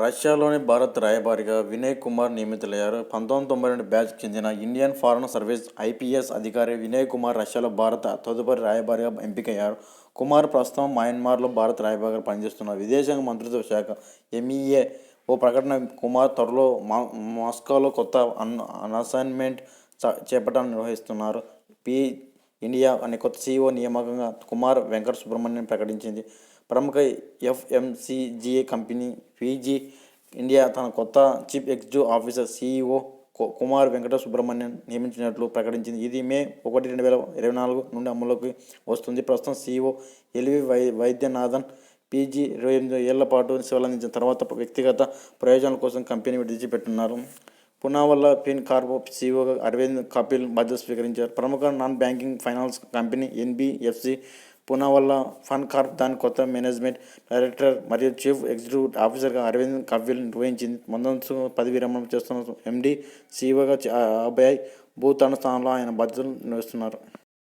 రష్యాలోని భారత్ రాయబారిగా వినయ్ కుమార్ నియమితులయ్యారు. 1992 బ్యాచ్కు చెందిన ఇండియన్ ఫారెన్ సర్వీస్ ఐపీఎస్ అధికారి వినయ్ కుమార్ రష్యాలో భారత తదుపరి రాయబారిగా ఎంపికయ్యారు. కుమార్ ప్రస్తుతం మయన్మార్లో భారత రాయబారిగా పనిచేస్తున్నారు. విదేశాంగ మంత్రిత్వ శాఖ ఎంఈఏ ఓ ప్రకటన కుమార్ త్వరలో మాస్కోలో కొత్త అసైన్మెంట్ చేపట్టాలని నిర్వహిస్తున్నారు. పి ఇండియా అనే కొత్త సీఈఓ నియామకంగా కుమార్ వెంకట సుబ్రహ్మణ్యం ప్రకటించింది. ప్రముఖ ఎఫ్ఎంసీజీ కంపెనీ పీజీ ఇండియా తన కొత్త chief executive officer CEO Kumar Venkata Subrahmanyam నియమించినట్లు ప్రకటించింది. ఇది మే 1, 2024 నుండి అమలులోకి వస్తుంది. ప్రస్తుతం సీఈఓ ఎల్వి వైద్యనాథన్ పీజీ 28 ఏళ్ల పాటు సేవలందించిన తర్వాత వ్యక్తిగత ప్రయోజనాల కోసం కంపెనీ విడిచిపెట్టున్నారు. పూనావాలా ఫిన్ కార్ప్ సీఈఓగా అరవింద్ కపిల్ బాధ్యతలు స్వీకరించారు. ప్రముఖ non banking finance company NBFC Poonawalla fun Corp దాని కొత్త మేనేజ్మెంట్ డైరెక్టర్ మరియు చీఫ్ ఎగ్జిక్యూటివ్ ఆఫీసర్గా అరవింద్ కపిల్ నిర్వహించింది. ముందస్తు పదవీ విరమణ చేస్తున్న ఎండి సీఈఓగా అభయ్ భూతాన్ స్థానంలో ఆయన బాధ్యతలు నిర్వహిస్తున్నారు.